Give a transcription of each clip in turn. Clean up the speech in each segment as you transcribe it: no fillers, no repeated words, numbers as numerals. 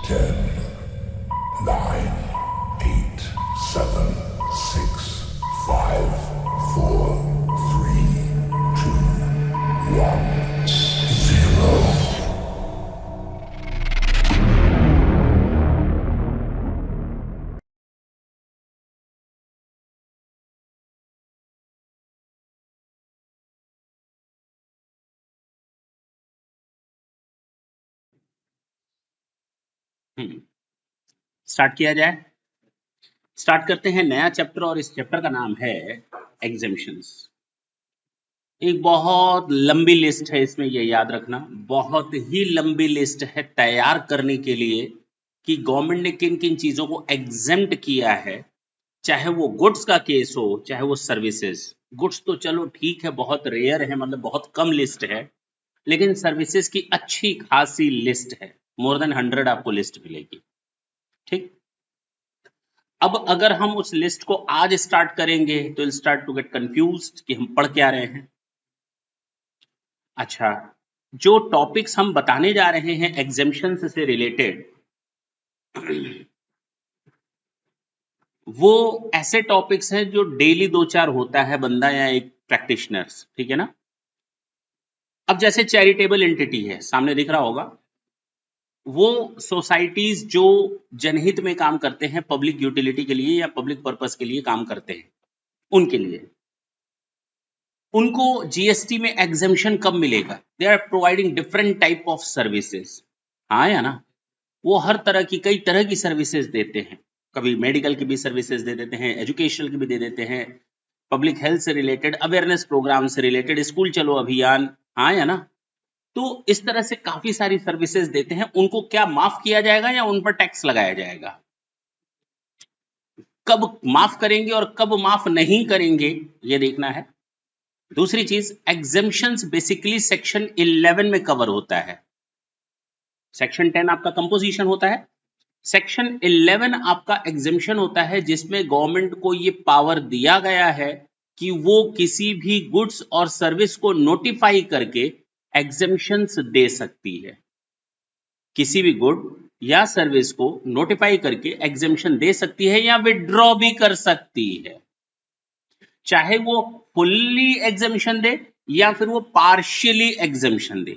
10, 9, 8, 7, 6, 5, 4, 3, 2, 1, 0. Start किया जाए। Start करते हैं नया चैप्टर और इस चैप्टर का नाम है एग्जेम्पशंस। एक बहुत लंबी लिस्ट है इसमें, ये याद रखना, बहुत ही लंबी लिस्ट है तैयार करने के लिए कि गवर्नमेंट ने किन किन चीजों को एग्जेम्प्ट किया है, चाहे वो गुड्स का केस हो चाहे वो सर्विसेज। गुड्स तो चलो ठीक है, बहुत रेयर है, मतलब बहुत कम लिस्ट है, लेकिन सर्विसेज की अच्छी खासी लिस्ट है, मोर देन 100 आपको लिस्ट मिलेगी। ठीक, अब अगर हम उस लिस्ट को आज स्टार्ट करेंगे तो will start to get confused कि हम पढ़ क्या रहे हैं। अच्छा, जो टॉपिक्स हम बताने जा रहे हैं एग्जेम्पशन से रिलेटेड, वो ऐसे टॉपिक्स हैं जो डेली 2-4 होता है बंदा या एक प्रैक्टिशनर्स, ठीक है ना। अब जैसे चैरिटेबल एंटिटी है, सामने दिख रहा होगा, वो सोसाइटीज जो जनहित में काम करते हैं, पब्लिक यूटिलिटी के लिए या पब्लिक पर्पस के लिए काम करते हैं, उनके लिए उनको जीएसटी में एग्जेम्पशन कब मिलेगा? They are providing different type of services, हाँ या ना। वो हर तरह की, कई तरह की सर्विसेज देते हैं, कभी मेडिकल की भी सर्विसेज दे देते हैं, एजुकेशनल की भी दे देते हैं, पब्लिक हेल्थ से रिलेटेड, अवेयरनेस प्रोग्राम से रिलेटेड, स्कूल चलो अभियान, हाँ या ना। तो इस तरह से काफी सारी सर्विसेज देते हैं, उनको क्या माफ किया जाएगा या उन पर टैक्स लगाया जाएगा? कब माफ करेंगे और कब माफ नहीं करेंगे, ये देखना है। दूसरी चीज, एग्जेम्पशंस बेसिकली सेक्शन 11 में कवर होता है। सेक्शन 10 आपका कंपोजिशन होता है, सेक्शन 11 आपका एग्जेम्पशन होता है, जिसमें गवर्नमेंट को ये पावर दिया गया है कि वो किसी भी गुड्स और सर्विस को नोटिफाई करके एग्जेम्पशंस दे सकती है। किसी भी गुड या सर्विस को नोटिफाई करके एग्जेम्पशन दे सकती है या विड्रॉ भी कर सकती है, चाहे वो फुल्ली एग्जेम्पशन दे या फिर वो पार्शियली एग्जेम्पशन दे।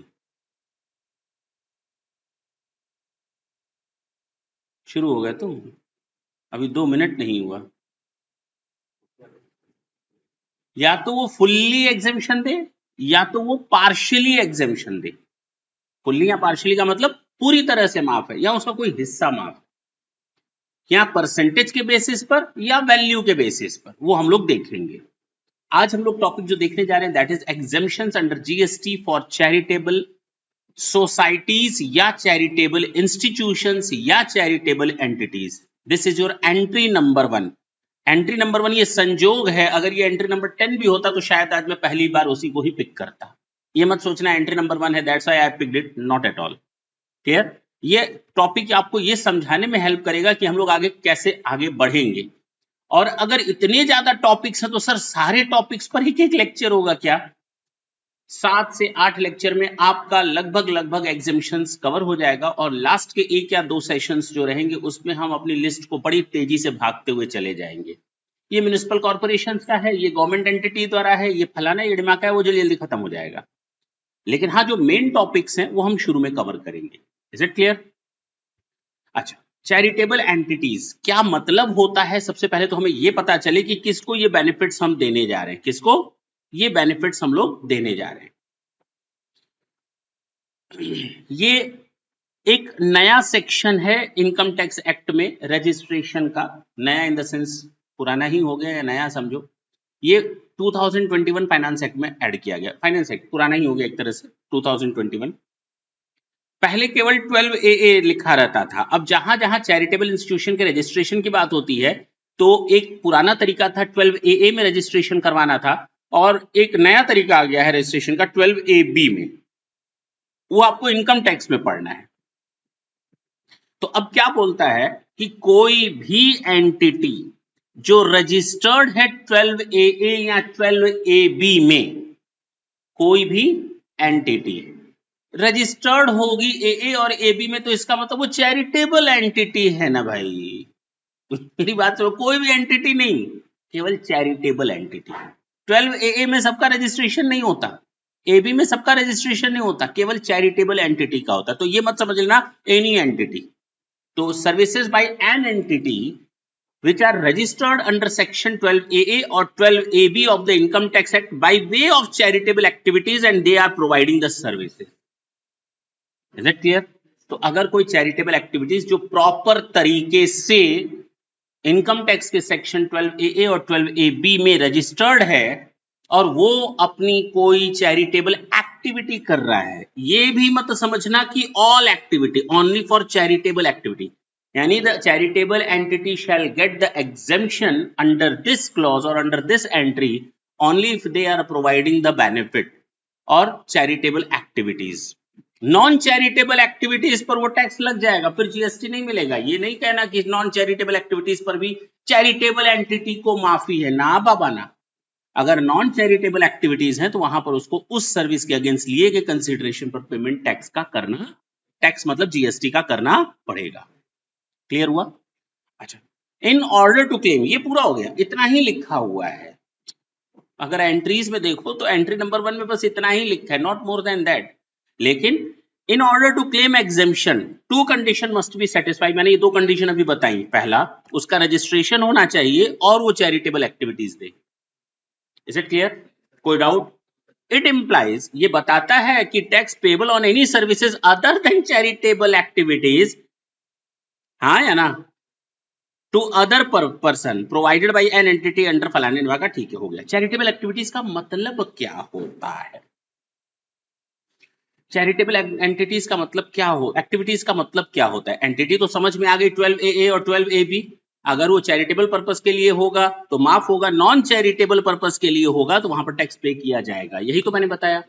शुरू हो गए तुम, अभी 2 मिनट नहीं हुआ। या तो वो फुल्ली एग्जेम्पशन दे या तो वो पार्शियली एग्जेम्पशन दे। फुल्ली या पार्शियली का मतलब पूरी तरह से माफ है या उसका कोई हिस्सा माफ है, या परसेंटेज के बेसिस पर या वैल्यू के बेसिस पर, वो हम लोग देखेंगे। आज हम लोग टॉपिक जो देखने जा रहे हैं that is exemptions under GST for charitable societies या चैरिटेबल इंस्टीट्यूशंस या charitable entities. This is your entry number 1। Entry number 1 ये संजोग है, अगर ये एंट्री नंबर 10 भी होता तो शायद आज मैं पहली बार उसी को ही पिक करता। ये मत सोचना एंट्री नंबर 1 है that's why I picked it, not at all. Clear? ये टॉपिक आपको ये समझाने में हेल्प करेगा कि हम लोग आगे कैसे आगे बढ़ेंगे। और अगर इतने ज्यादा टॉपिक्स हैं तो सर सारे टॉपिक्स पर ही एक लेक्चर होगा क्या? 7 से 8 लेक्चर में आपका लगभग एग्जेम्पशंस कवर हो जाएगा, और लास्ट के 1 या 2 सेशंस जो रहेंगे उसमें हम अपनी लिस्ट को बड़ी तेजी से भागते हुए चले जाएंगे। ये म्युनिसिपल कॉर्पोरेशन का है, ये गवर्नमेंट एंटिटी द्वारा है, ये फलाना ये ढिमाका है, वो जल्दी जल्दी खत्म हो जाएगा। लेकिन हाँ, जो मेन टॉपिक्स हैं वो हम शुरू में कवर करेंगे। Is it clear? अच्छा, चैरिटेबल एंटिटीज क्या मतलब होता है? सबसे पहले तो हमें ये पता चले कि किसको ये बेनिफिट्स हम देने जा रहे हैं, किसको ये बेनिफिट्स हम लोग देने जा रहे हैं। ये एक नया सेक्शन है इनकम टैक्स एक्ट में, रजिस्ट्रेशन का। नया इन द सेंस पुराना ही हो गया या नया समझो, ये 2021 फाइनेंस एक्ट में ऐड किया गया। फाइनेंस एक्ट पुराना ही हो गया एक तरह से, 2021। पहले केवल 12AA लिखा रहता था, अब जहां जहां चैरिटेबल इंस्टीट्यूशन के रजिस्ट्रेशन की बात होती है तो एक पुराना तरीका था 12AA में रजिस्ट्रेशन करवाना था, और एक नया तरीका आ गया है रजिस्ट्रेशन का 12AB में, वो आपको इनकम टैक्स में पढ़ना है। तो अब क्या बोलता है कि कोई भी एंटिटी जो रजिस्टर्ड है 12AA या 12AB में, कोई भी एंटिटी रजिस्टर्ड होगी AA और AB में, तो इसका मतलब वो चैरिटेबल एंटिटी है ना भाई। मेरी बात सुनो, कोई भी एंटिटी नहीं, केवल चैरिटेबल एंटिटी। 12 AA में सबका रजिस्ट्रेशन नहीं होता, AB में सबका रजिस्ट्रेशन नहीं होता, केवल चैरिटेबल एंटिटी का होता। तो ये मत समझ लेना एनी एंटिटी। तो services by an entity which are registered under section 12AA or 12AB of the Income Tax Act by way of charitable activities and they are providing the services. Is it clear? तो अगर कोई charitable activities जो proper तरीके से income tax के section 12AA और 12AB में registered है और वो अपनी कोई चैरिटेबल एक्टिविटी कर रहा है, ये भी मत समझना कि all activity, only for charitable activity, यानी the charitable entity shall get the exemption under this clause और under this entry only if they are providing the benefit और charitable activities. Non charitable activities पर वो tax लग जाएगा, फिर GST नहीं मिलेगा। ये नहीं कहना कि नॉन चैरिटेबल एक्टिविटीज पर भी चैरिटेबल एंटिटी को माफी है, ना बाबा ना। अगर नॉन चैरिटेबल एक्टिविटीज हैं तो वहां पर उसको उस सर्विस के अगेंस्ट लिए गए कंसिडरेशन पर पेमेंट टैक्स का करना, टैक्स मतलब जीएसटी का करना पड़ेगा। क्लियर हुआ? अच्छा, इन ऑर्डर टू क्लेम, ये पूरा हो गया, इतना ही लिखा हुआ है। अगर एंट्रीज में देखो तो एंट्री नंबर 1 में बस इतना ही लिखा है, नॉट मोर देन दैट। लेकिन in order to claim exemption 2 condition must be satisfied. मैंने ये 2 कंडीशन अभी बताई। पहला, उसका रजिस्ट्रेशन होना चाहिए और वो चैरिटेबल एक्टिविटीज दे। Is it clear? कोई डाउट? इट इंप्लाइज, ये बताता है कि tax payable on any services other than charitable activities, हाँ या ना, to other person provided by an entity under फलाने विभाग का। ठीक है, हो गया। चैरिटेबल एक्टिविटीज का मतलब क्या होता है? चैरिटेबल एंटिटीज का मतलब क्या हो, एक्टिविटीज का मतलब क्या होता है? एंटिटी तो समझ में आ गई, 12AA और 12AB। अगर वो चैरिटेबल पर्पस के लिए होगा तो माफ होगा, नॉन चैरिटेबल पर्पस के लिए होगा तो वहां पर टैक्स पे किया जाएगा। यही तो मैंने बताया।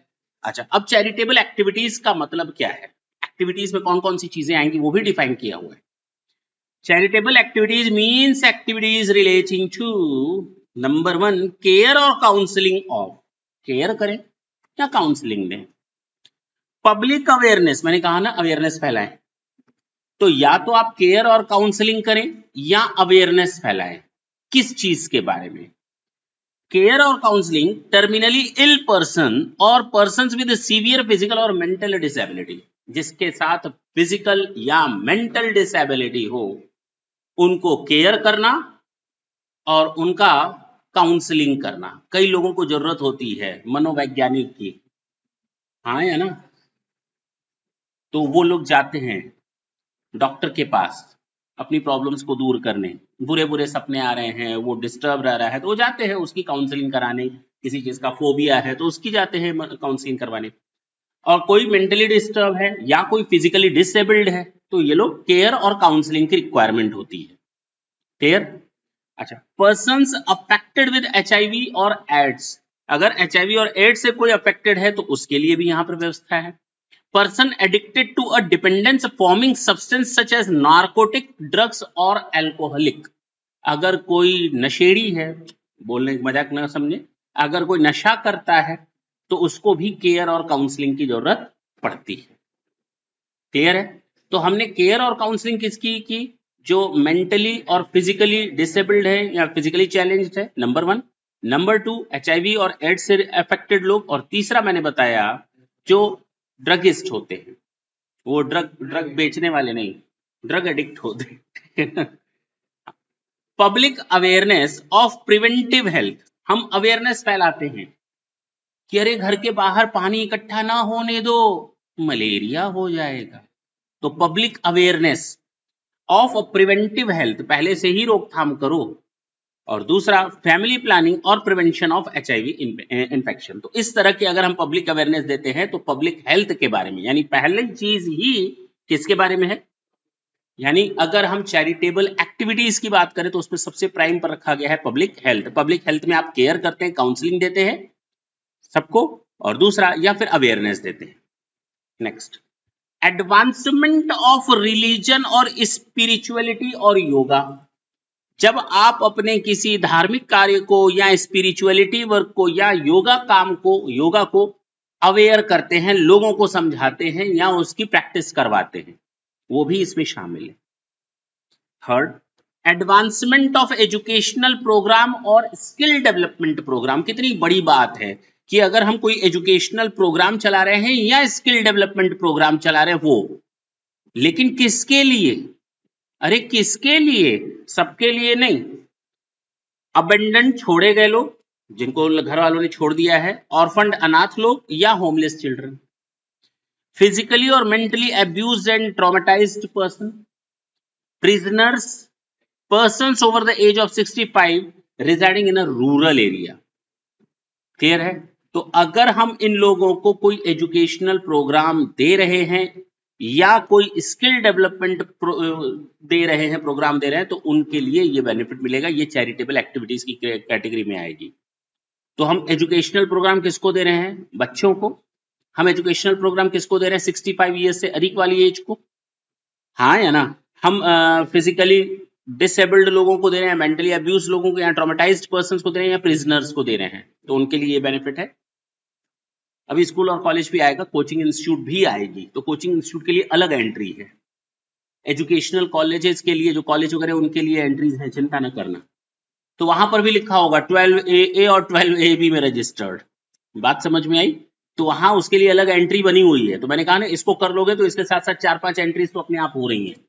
अच्छा, अब चैरिटेबल एक्टिविटीज का मतलब क्या है? एक्टिविटीज में कौन कौन सी चीजें आएंगी वो भी डिफाइन किया हुआ है। Charitable activities means activities relating to number 1 care और काउंसलिंग ऑफ, केयर करें या काउंसलिंग दें। पब्लिक अवेयरनेस, मैंने कहा ना अवेयरनेस फैलाएं, तो या तो आप केयर और काउंसलिंग करें या अवेयरनेस फैलाएं। किस चीज के बारे में? केयर और काउंसलिंग टर्मिनली इल पर्सन और पर्सन्स विद सीवियर फिजिकल और मेंटल डिसेबिलिटी, जिसके साथ फिजिकल या मेंटल डिसेबिलिटी हो, उनको केयर करना और उनका काउंसलिंग करना। कई लोगों को जरूरत होती है मनोवैज्ञानिक की, हाँ या ना, तो वो लोग जाते हैं डॉक्टर के पास अपनी प्रॉब्लम्स को दूर करने। बुरे बुरे सपने आ रहे हैं, वो डिस्टर्ब रह रहा है, तो वो जाते हैं उसकी काउंसलिंग कराने। किसी चीज का फोबिया है तो उसकी जाते हैं काउंसलिंग करवाने। और कोई मेंटली डिस्टर्ब है या कोई फिजिकली डिसेबल्ड है तो ये लोग केयर और काउंसलिंग की रिक्वायरमेंट होती है। क्लियर? अच्छा, पर्सन्स अफेक्टेड विद HIV और एड्स, अगर HIV और एड्स से कोई अफेक्टेड है तो उसके लिए भी यहां पर व्यवस्था है। Person addicted to a dependence forming substance such as narcotic, drugs और एल्कोहलिक, अगर कोई नशेड़ी है, बोलने की मजाक ना समझे, अगर कोई नशा करता है तो उसको भी केयर और काउंसलिंग की जरूरत पड़ती है। क्लियर है? तो हमने केयर और काउंसलिंग किसकी की? जो मेंटली और फिजिकली डिसेबल्ड है या फिजिकली चैलेंज्ड है, नंबर 1। नंबर 2, HIV और एड्स से अफेक्टेड लोग। और तीसरा मैंने बताया जो ड्रगिस्ट होते हैं, वो ड्रग बेचने वाले नहीं, ड्रग एडिक्ट होते हैं। Public awareness of preventive health, हम अवेयरनेस फैलाते हैं कि अरे घर के बाहर पानी इकट्ठा ना होने दो, मलेरिया हो जाएगा। तो public awareness of preventive health, पहले से ही रोकथाम करो। और दूसरा, फैमिली प्लानिंग और प्रिवेंशन ऑफ HIV इन्फेक्शन। तो इस तरह की अगर हम पब्लिक अवेयरनेस देते हैं तो पब्लिक हेल्थ के बारे में, यानी पहली चीज ही किसके बारे में है, यानी अगर हम चैरिटेबल एक्टिविटीज की बात करें तो उसमें सबसे प्राइम पर रखा गया है पब्लिक हेल्थ। पब्लिक हेल्थ में आप केयर करते हैं, काउंसलिंग देते हैं सबको, और दूसरा या फिर अवेयरनेस देते हैं। नेक्स्ट, एडवांसमेंट ऑफ रिलीजन और स्पिरिचुअलिटी और योगा। जब आप अपने किसी धार्मिक कार्य को या स्पिरिचुअलिटी वर्क को या योगा को अवेयर करते हैं, लोगों को समझाते हैं या उसकी प्रैक्टिस करवाते हैं, वो भी इसमें शामिल है। Third, advancement of educational program और स्किल डेवलपमेंट प्रोग्राम। कितनी बड़ी बात है कि अगर हम कोई एजुकेशनल प्रोग्राम चला रहे हैं या स्किल डेवलपमेंट प्रोग्राम चला रहे हैं वो, लेकिन किसके लिए? अरे किसके लिए? सबके लिए नहीं। अबेंडेंट छोड़े गए लोग, जिनको घर वालों ने छोड़ दिया है, ऑर्फन्ड अनाथ लोग, या होमलेस चिल्ड्रन, फिजिकली और mentally abused and traumatised person, prisoners, persons over the age of 65 residing in a rural area। Clear है? तो अगर हम इन लोगों को कोई एजुकेशनल प्रोग्राम दे रहे हैं या कोई स्किल डेवलपमेंट दे रहे हैं, प्रोग्राम दे रहे हैं, तो उनके लिए ये बेनिफिट मिलेगा, ये चैरिटेबल एक्टिविटीज की कैटेगरी में आएगी। तो हम एजुकेशनल प्रोग्राम किसको दे रहे हैं? बच्चों को। हम एजुकेशनल प्रोग्राम किसको दे रहे हैं? 65 ईयर्स से अधिक वाली एज को, हाँ या ना? हम फिजिकली डिसेबल्ड लोगों को दे रहे हैं, मेंटली अब्यूज लोगों को, या ट्रॉमेटाइज्ड पर्संस को दे रहे हैं, या प्रिजनर्स को दे रहे हैं, तो उनके लिए ये बेनिफिट है। अभी स्कूल और कॉलेज भी आएगा, कोचिंग इंस्टीट्यूट भी आएगी, तो कोचिंग इंस्टीट्यूट के लिए अलग एंट्री है। एजुकेशनल कॉलेजेस के लिए, जो कॉलेज वगैरह उनके लिए एंट्रीज है, चिंता न करना। तो वहां पर भी लिखा होगा 12A और 12AB में रजिस्टर्ड। बात समझ में आई? तो वहां उसके लिए अलग एंट्री बनी हुई है। तो मैंने कहा ना, इसको कर लोगे तो इसके साथ साथ 4-5 एंट्रीज तो अपने आप हो रही हैं,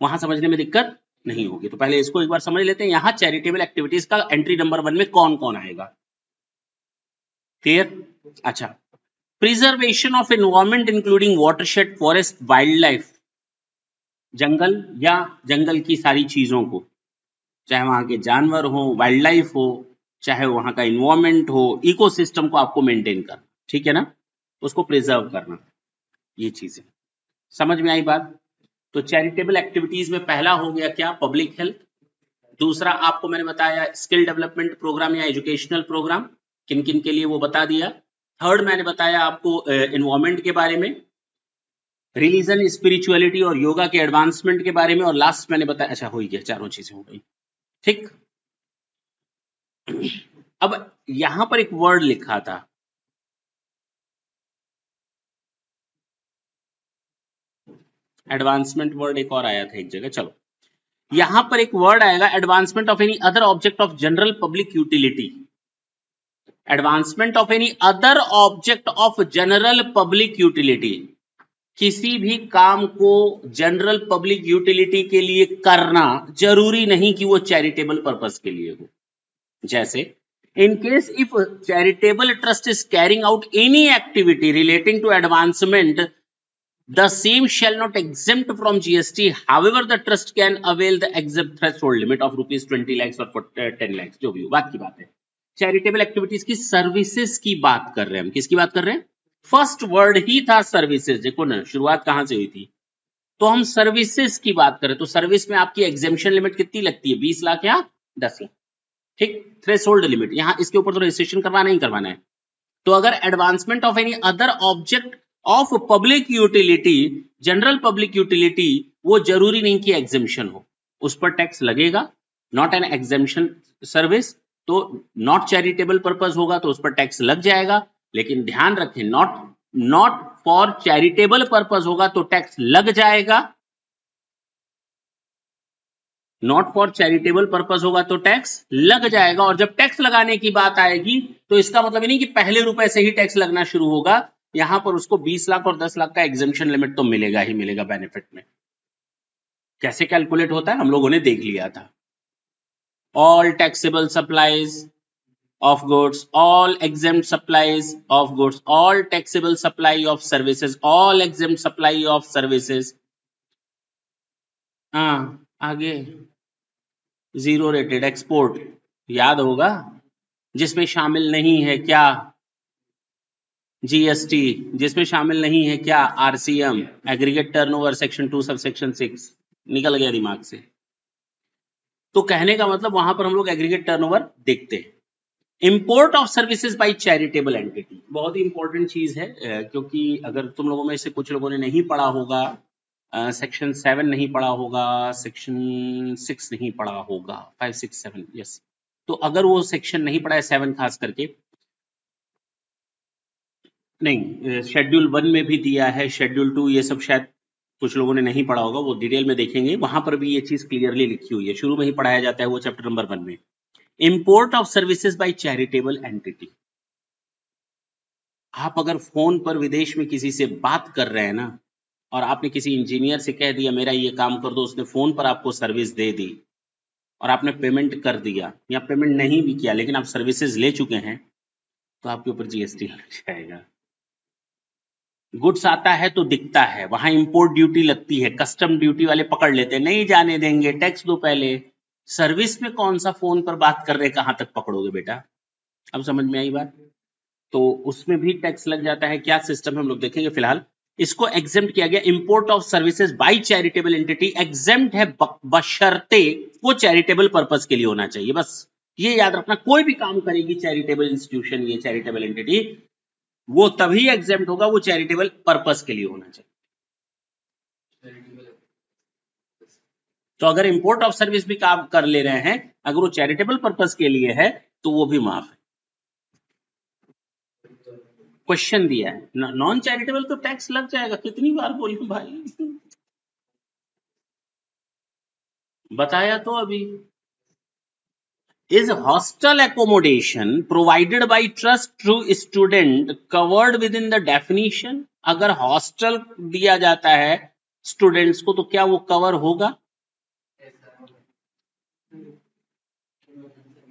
वहां समझने में दिक्कत नहीं होगी। तो पहले इसको एक बार समझ लेते हैं। यहां चैरिटेबल एक्टिविटीज का एंट्री नंबर 1 में कौन कौन आएगा? क्लियर? अच्छा, preservation of environment including watershed, forest, wildlife, जंगल या जंगल की सारी चीजों को, चाहे वहां के जानवर हो, वाइल्ड लाइफ हो, चाहे वहां का इन्वायरमेंट हो, इकोसिस्टम को आपको मेंटेन करना, ठीक है ना, उसको प्रिजर्व करना, ये चीजें समझ में आई बात? तो चैरिटेबल एक्टिविटीज में पहला हो गया क्या? Public health. दूसरा आपको मैंने बताया स्किल डेवलपमेंट प्रोग्राम या एजुकेशनल प्रोग्राम, किन किन के लिए वो बता दिया। थर्ड मैंने बताया आपको एनवायरमेंट के बारे में, रिलीजन, स्पिरिचुअलिटी और योगा के एडवांसमेंट के बारे में, और लास्ट मैंने बताया, अच्छा हो ही गया, चारों चीजें हो गई, ठीक। अब यहां पर एक वर्ड लिखा था, एडवांसमेंट वर्ड एक और आया था एक जगह, चलो यहां पर एक वर्ड आएगा, advancement of any other object of general public utility. Advancement of any other object of general public utility, किसी भी काम को जनरल पब्लिक यूटिलिटी के लिए करना जरूरी नहीं कि वो चैरिटेबल पर्पस के लिए हो। जैसे in case if charitable trust is carrying out any activity relating to advancement, the same shall not exempt from GST. However, the trust can avail the exempt threshold limit of rupees 20 lakhs और 10 lakhs, जो भी हो, बात की बात है। Charitable activities की services की बात कर रहे हैं हम। किसकी बात कर रहे हैं? फर्स्ट वर्ड ही था सर्विसेज। देखो ना शुरुआत कहां से हुई थी, तो हम सर्विसेज की बात करें तो सर्विस में आपकी एग्जेम्पशन लिमिट कितनी लगती है? 20 लाख या 10 लाख, ठीक, थ्रेशोल्ड लिमिट। यहां इसके ऊपर तो रजिस्ट्रेशन करवाना ही करवाना है। तो अगर advancement of any other object of public utility, general public utility, वो जरूरी नहीं कि एग्जेम्पशन हो, उस पर टैक्स लगेगा। नॉट एन एग्जेम्पशन सर्विस, तो नॉट चैरिटेबल पर्पस होगा तो उस पर टैक्स लग जाएगा। लेकिन ध्यान रखें, नॉट फॉर चैरिटेबल पर्पस होगा तो टैक्स लग जाएगा, नॉट फॉर चैरिटेबल पर्पस होगा तो टैक्स लग जाएगा। और जब टैक्स लगाने की बात आएगी तो इसका मतलब नहीं कि पहले रुपए से ही टैक्स लगना शुरू होगा। यहां पर उसको 20 लाख और 10 लाख का एग्जेम्पशन लिमिट तो मिलेगा ही मिलेगा बेनिफिट में। कैसे कैलकुलेट होता है हम लोगों ने देख लिया था। All taxable supplies of goods, all exempt supplies of goods, all taxable supply of services, all exempt supply of services। आगे जीरो रेटेड एक्सपोर्ट याद होगा, जिसमें शामिल नहीं है क्या? जीएसटी, जिसमें शामिल नहीं है क्या? RCM, aggregate turnover section 2 subsection 6, निकल गया दिमाग से। तो कहने का मतलब वहां पर हम लोग एग्रीगेट टर्नओवर देखते हैं। Import of services by charitable entity बहुत ही इंपॉर्टेंट चीज है, क्योंकि अगर तुम लोगों में से कुछ लोगों ने नहीं पढ़ा होगा, सेक्शन 7 नहीं पढ़ा होगा, सेक्शन 6 नहीं पढ़ा होगा, 5, 6, 7, यस, तो अगर वो सेक्शन नहीं पढ़ा है 7 खास करके, नहीं, शेड्यूल 1 में भी दिया है, शेड्यूल 2, ये सब शायद कुछ लोगों ने नहीं पढ़ा होगा, वो डिटेल में देखेंगे, वहां पर भी ये चीज क्लियरली लिखी हुई है, शुरू में ही पढ़ाया जाता है वो चैप्टर नंबर 1 में। Import of services by charitable entity. आप अगर फोन पर विदेश में किसी से बात कर रहे हैं ना, और आपने किसी इंजीनियर से कह दिया मेरा ये काम कर दो, उसने फोन पर आपको सर्विस दे दी और आपने पेमेंट कर दिया, या पेमेंट नहीं भी किया लेकिन आप सर्विसेज ले चुके हैं, तो आपके ऊपर जीएसटी लग जाएगा। गुड्स आता है तो दिखता है, वहां इंपोर्ट ड्यूटी लगती है, कस्टम ड्यूटी वाले पकड़ लेते हैं, नहीं जाने देंगे, टैक्स दो पहले। सर्विस में कौन सा फोन पर बात कर रहे, कहां तक पकड़ोगे बेटा? अब समझ में आई बात? तो उसमें भी टैक्स लग जाता है। क्या सिस्टम हम लोग देखेंगे। फिलहाल इसको एग्जेम्प्ट किया गया, import of services by charitable entity exempt है बशर्ते वो चैरिटेबल पर्पस के लिए होना चाहिए। बस ये याद रखना, कोई भी काम करेगी चैरिटेबल इंस्टीट्यूशन, ये चैरिटेबल एंटिटी, वो तभी एग्जेम्प्ट होगा, वो चैरिटेबल पर्पस के लिए होना चाहिए। तो अगर इंपोर्ट ऑफ सर्विस भी काम कर ले रहे हैं, अगर वो चैरिटेबल पर्पस के लिए है तो वो भी माफ है। क्वेश्चन दिया है नॉन चैरिटेबल तो टैक्स लग जाएगा, कितनी बार बोलूं भाई, बताया तो अभी। Is hostel accommodation provided by trust to student covered with in the definition? अगर हॉस्टल दिया जाता है स्टूडेंट्स को तो क्या वो कवर होगा?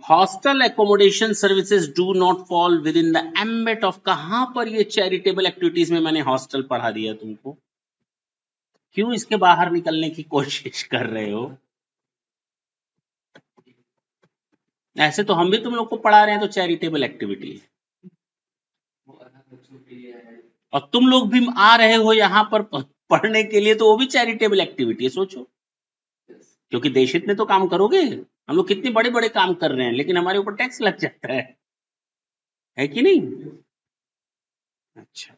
Hostel accommodation services do not fall with in the ambit of, कहां पर ये चैरिटेबल एक्टिविटीज में मैंने हॉस्टल पढ़ा दिया तुमको? क्यों इसके बाहर निकलने की कोशिश कर रहे हो? ऐसे तो हम भी तुम लोग को पढ़ा रहे हैं, तो चैरिटेबल एक्टिविटी है, और तुम लोग भी आ रहे हो यहां पर पढ़ने के लिए, तो वो भी चैरिटेबल एक्टिविटी है। सोचो, क्योंकि देश हित में तो काम करोगे। हम लोग कितने बड़े बड़े काम कर रहे हैं, लेकिन हमारे ऊपर टैक्स लग जाता है कि नहीं? अच्छा,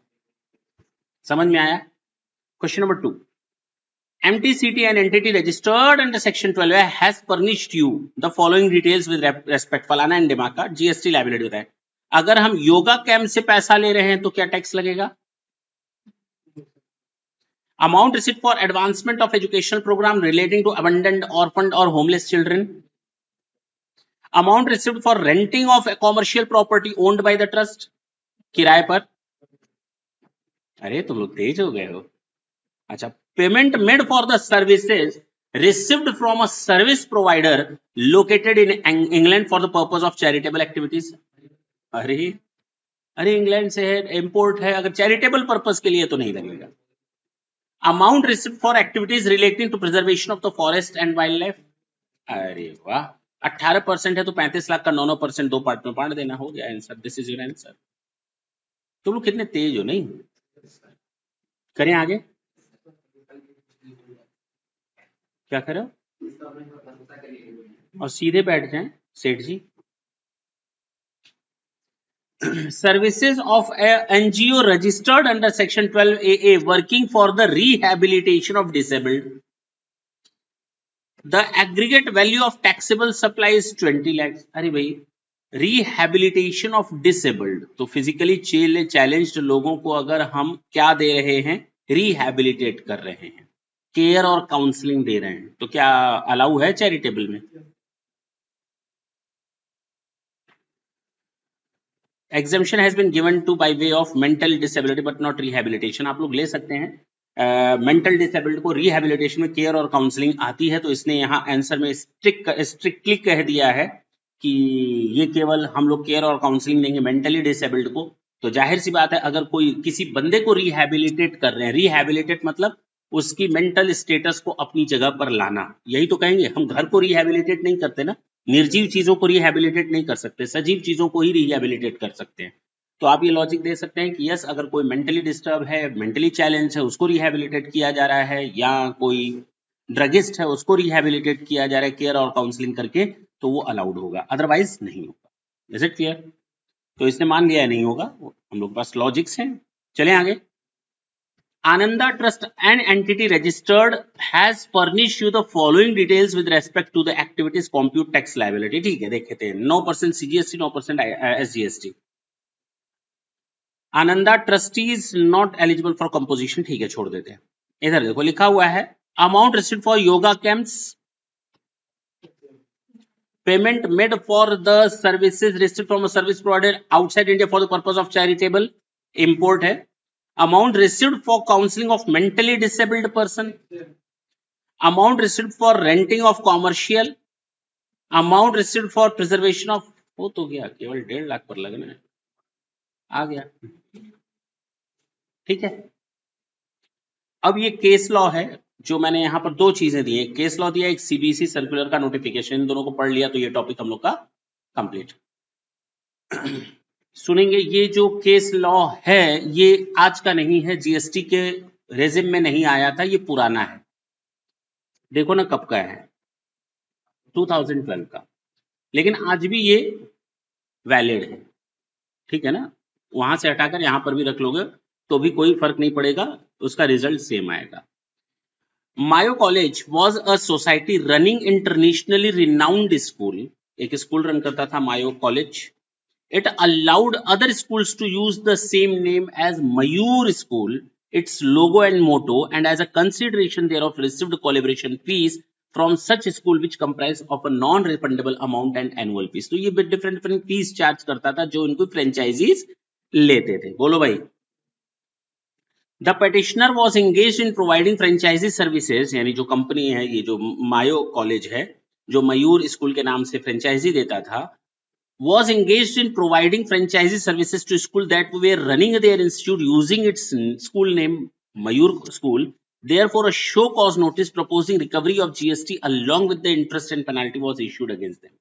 समझ में आया? Question number 2, MTCT an entity registered under section 12 has furnished you the following details with respect फलाना एंड डिमाका जीएसटी लायबिलिटी होता है। अगर हम योगा कैंप से पैसा ले रहे हैं तो क्या टैक्स लगेगा? Amount received for advancement of educational programme relating to abandoned orphan or homeless children. Amount received for renting of a commercial property owned by the trust, किराए पर। अरे तुम लोग तेज हो गए हो। अच्छा, payment made for the services received from a service provider located in England for the purpose of charitable activities। अरे इंग्लैंड से है, इंपोर्ट है, अगर चैरिटेबल पर्पस के लिए तो नहीं लगेगा। Amount received for activities relating to preservation of the forest and wildlife. अरे वाह, 18% है तो 35 लाख का 9% 2 पार्ट में बांट देना, हो गया answer. This is your answer. तुम लोग कितने तेज हो, नहीं? करें आगे, क्या करो, और सीधे बैठ जाएं Seth ji. Services of NGO registered under section 12AA working for the rehabilitation of disabled, the aggregate value of taxable supply is 20 lakh. अरे भाई, रिहैबिलिटेशन ऑफ डिसेबल्ड, तो फिजिकली चैलेंज्ड लोगों को अगर हम क्या दे रहे हैं, रिहैबिलिटेट कर रहे हैं, केयर और काउंसलिंग दे रहे हैं, तो क्या अलाउ है चैरिटेबल में? Exemption has been given to by way of mental disability but not rehabilitation. आप लोग ले सकते हैं मेंटल डिसेबिलिटी को, रिहैबिलिटेशन में केयर और काउंसलिंग आती है, तो इसने यहाँ आंसर में स्ट्रिक्टली कह दिया है कि ये केवल हम लोग केयर और काउंसलिंग देंगे मेंटली डिसेबल्ड को। तो जाहिर सी बात है, अगर कोई किसी बंदे को रिहैबिलिटेट कर रहे हैं, रिहैबिलिटेट मतलब उसकी मेंटल स्टेटस को अपनी जगह पर लाना, यही तो कहेंगे। हम घर को रिहैबिलिटेट नहीं करते ना, निर्जीव चीजों को रिहैबिलिटेट नहीं कर सकते, सजीव चीजों को ही रिहैबिलिटेट कर सकते हैं। तो आप ये लॉजिक दे सकते हैं कि यस, अगर कोई मेंटली डिस्टर्ब है, मेंटली चैलेंज है, उसको रिहैबिलिटेट किया जा रहा है, या कोई ड्रगिस्ट है उसको रिहैबिलिटेट किया जा रहा है केयर और काउंसलिंग करके, तो वो अलाउड होगा, अदरवाइज नहीं होगा। Is it clear? तो इसने मान लिया नहीं होगा, हम लोग पास लॉजिक्स हैं। चलें आगे। Ananda Trust, an entity registered, has furnished you the following details with respect to the activities compute tax liability। ठीक है, देखते हैं 9% CGST, 9% SGST। Ananda trustees not eligible for composition, ठीक है छोड़ देते हैं। इधर देखो लिखा हुआ है amount received for yoga camps, payment made for the services received from a service provider outside India for the purpose of charitable, import है। Amount received for counselling of mentally disabled person, amount received for renting of commercial, amount received for preservation of, हो तो गया केवल 1.5 लाख पर लगना है, आ गया, ठीक है। अब ये केस लॉ है, जो मैंने यहां पर 2 चीजें दी हैं, केस लॉ दिया, एक सीबीएसई सर्कुलर का नोटिफिकेशन, इन दोनों को पढ़ लिया तो ये टॉपिक हम लोग का कंप्लीट। सुनेंगे ये जो केस लॉ है ये आज का नहीं है, जीएसटी के रेजिम में नहीं आया था, ये पुराना है। देखो ना कब का है, 2012 का, लेकिन आज भी ये वैलिड है, ठीक है ना। वहां से हटाकर यहां पर भी रख लोगे तो भी कोई फर्क नहीं पड़ेगा, उसका रिजल्ट सेम आएगा। Mayo college was a society running internationally renowned school, एक स्कूल रन करता था Mayo college. It allowed other schools to use the same name as Mayur School, its logo and motto, and as a consideration thereof received collaboration fees from such school which comprised of a non-refundable amount and annual fees. तो ये different fees charge करता था जो इनको franchisees लेते थे। बोलो भाई। The petitioner was engaged in providing franchisee services, यानी जो कंपनी है, ये जो मायो कॉलेज है, जो मयूर स्कूल के नाम से फ्रेंचाइजी देता था, was engaged in providing franchisee services to school that were running their institute using its school name Mayur School. Therefore, a show cause notice proposing recovery of GST along with the interest and penalty was issued against them.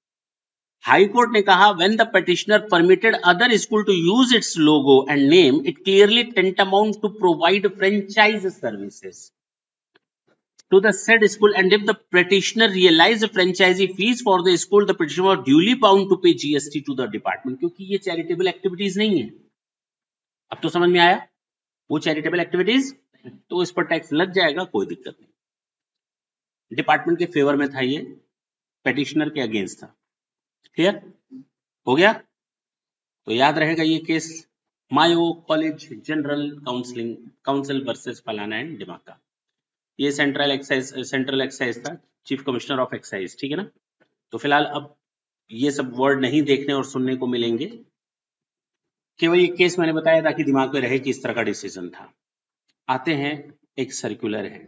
High Court ने कहा when the petitioner permitted other school to use its logo and name, it clearly tantamount to provide franchise services to the said school, and if the petitioner realized franchisee fees for the school, the petitioner was duly bound to pay GST to the department, क्योंकि ये charitable activities नहीं है। अब तो समझ में आया, वो चैरिटेबल एक्टिविटीज तो इस पर टैक्स लग जाएगा, कोई दिक्कत नहीं। डिपार्टमेंट के फेवर में था, ये पेटिशनर के अगेंस्ट था। क्लियर हो गया? तो याद रहेगा ये केस मायो कॉलेज जनरल काउंसिल वर्सेस फलाना एंड डिमाका। ये सेंट्रल एक्साइज था, चीफ कमिश्नर ऑफ एक्साइज, ठीक है ना। तो फिलहाल अब ये सब वर्ड नहीं देखने और सुनने को मिलेंगे, केवल ये केस मैंने बताया ताकि दिमाग में रहे कि इस तरह का डिसीजन था। आते हैं, एक सर्कुलर है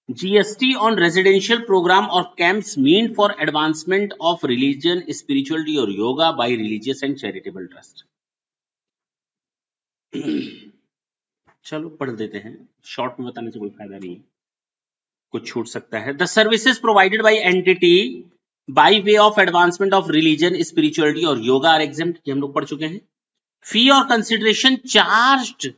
GST on residential program or camps meant for advancement of religion, spirituality or yoga by religious and charitable trust। चलो पढ़ देते हैं, शॉर्ट में बताने से कोई फायदा नहीं है, कुछ छूट सकता है। The services provided by entity bye way of advancement of religion, spirituality और योगा आर एग्जेम्प्ट, ये हम लोग पढ़ चुके हैं। फी और consideration charged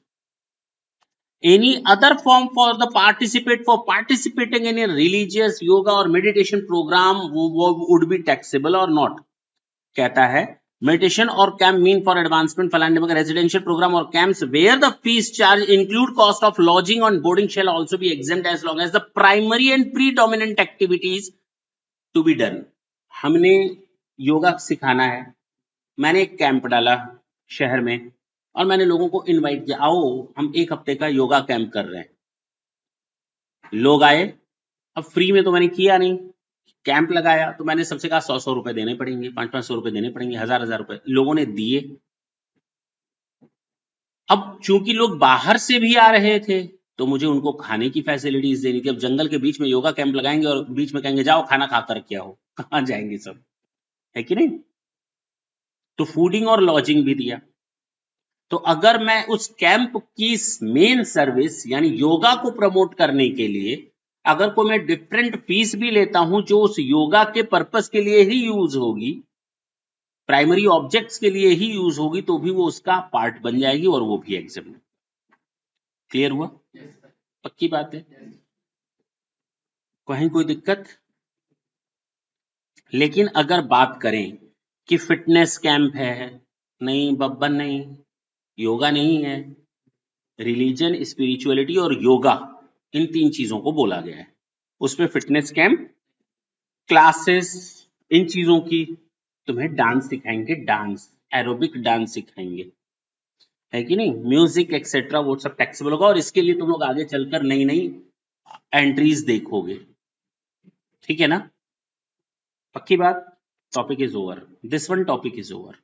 any other form for the participating in a religious yoga or meditation program would be taxable or not। कहता है meditation or camp mean for advancement फलाने मगर residential program or camps where the fees charged include cost of lodging and boarding shall also be exempt as long as the primary and predominant activities to be done। हमने योगा सिखाना है, मैंने एक camp डाला शहर में और मैंने लोगों को इनवाइट किया, आओ हम 1 हफ्ते का योगा कैंप कर रहे हैं। लोग आए, अब फ्री में तो मैंने किया नहीं, कैंप लगाया तो मैंने सबसे कहा 100 रुपए देने पड़ेंगे, 500 रुपए देने पड़ेंगे, 1000 रुपए लोगों ने दिए। अब चूंकि लोग बाहर से भी आ रहे थे तो मुझे उनको खाने की फैसिलिटीज देनी थी। अब जंगल के बीच में योगा कैंप लगाएंगे और बीच में कहेंगे जाओ खाना खाकर क्या हो, कहां जाएंगे सब, है कि नहीं। तो फूडिंग और लॉजिंग भी दिया। तो अगर मैं उस कैंप की मेन सर्विस यानी योगा को प्रमोट करने के लिए अगर कोई मैं डिफरेंट फीस भी लेता हूं जो उस योगा के पर्पस के लिए ही यूज होगी, प्राइमरी ऑब्जेक्ट्स के लिए ही यूज होगी, तो भी वो उसका पार्ट बन जाएगी और वो भी एग्जाम। क्लियर हुआ? पक्की बात है, कहीं कोई दिक्कत? लेकिन अगर बात करें कि फिटनेस कैंप है, नहीं बब्बन नहीं, योगा नहीं है, रिलीजन, स्पिरिचुअलिटी और योगा, इन 3 चीजों को बोला गया है। उसमें फिटनेस कैंप, क्लासेस, इन चीजों की तुम्हें डांस सिखाएंगे, डांस, एरोबिक डांस सिखाएंगे, है कि नहीं, म्यूजिक एक्सेट्रा वो सब टैक्सेबल होगा, और इसके लिए तुम लोग आगे चलकर नई नई एंट्रीज देखोगे, ठीक है ना, पक्की बात। Topic is over, this one topic is over.